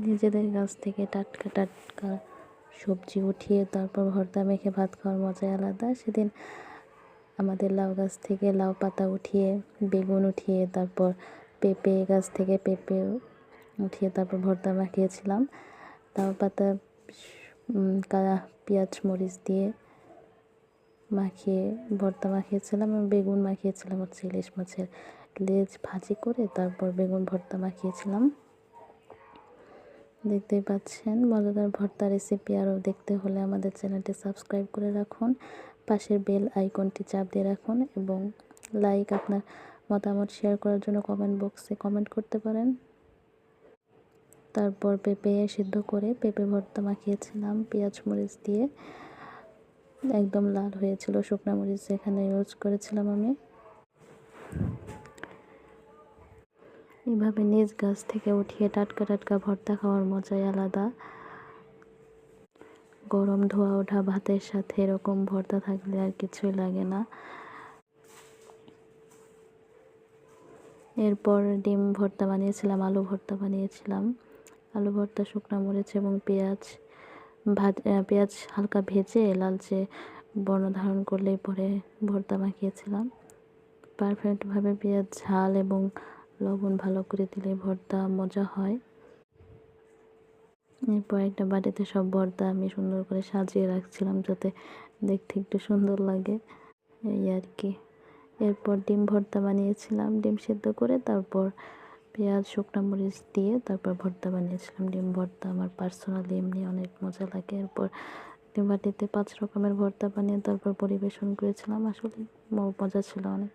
নিজেদের গাছ থেকে টাটকা টাটকা সবজি উঠিয়ে তারপর ভর্তা মেখে ভাত খাওয়ার মজাই আলাদা। সেদিন আমাদের লাউ গাছ থেকে লাউ পাতা উঠিয়ে, বেগুন উঠিয়ে, তারপর পেঁপে গাছ থেকে পেঁপে উঠিয়ে তারপর ভর্তা মাখিয়েছিলাম। লাউ পাতা পেঁয়াজ মরিচ দিয়ে মাখিয়ে ভর্তা মাখিয়েছিলাম এবং বেগুন মাখিয়েছিলাম হচ্ছে ইলিশ মাছের লেজ ভাজি করে, তারপর বেগুন ভর্তা মাখিয়েছিলাম। দেখতেই পাচ্ছেন মজাদার ভর্তা রেসিপি। আরও দেখতে হলে আমাদের চ্যানেলটি সাবস্ক্রাইব করে রাখুন, পাশের বেল আইকনটি চাপ দিয়ে রাখুন এবং লাইক, আপনার মতামত শেয়ার করার জন্য কমেন্ট বক্সে কমেন্ট করতে পারেন। তারপর পেঁপে সিদ্ধ করে পেঁপে ভর্তা মাখিয়েছিলাম পেঁয়াজ মরিচ দিয়ে, একদম লাল হয়েছিল। শুকনো মরিচ এখানে ইউজ করেছিলাম আমি। এভাবে নিজ গাছ থেকে উঠিয়ে টাটকা টাটকা ভর্তা খাওয়ার মজাই আলাদা। গরম ধোয়া ওঠা ভাতের সাথে এরকম ভর্তা থাকলে আর কিছুই লাগে না। এরপর ডিম ভর্তা বানিয়েছিলাম, আলু ভর্তা বানিয়েছিলাম। আলু ভর্তা শুকনো মরিচ এবং পেঁয়াজ হালকা ভেজে লালচে বর্ণ ধারণ করলেই পরে ভর্তা মাখিয়েছিলাম। পারফেক্টভাবে পেঁয়াজ ঝাল এবং লবণ ভালো করে দিলে ভর্তা মজা হয়। এরপর একটা বাটিতে সব ভর্তা আমি সুন্দর করে সাজিয়ে রাখছিলাম যাতে দেখতে একটু সুন্দর লাগে, এই আর কি। এরপর ডিম ভর্তা বানিয়েছিলাম, ডিম সিদ্ধ করে তারপর পেঁয়াজ শুকনো মরিচ দিয়ে তারপর ভর্তা বানিয়েছিলাম। ডিম ভর্তা আমার পার্সোনালি এমনি অনেক মজা লাগে। এরপর ডিম বাটিতে 5 রকমের ভর্তা বানিয়ে তারপর পরিবেশন করেছিলাম। আসলে মজা ছিল অনেক।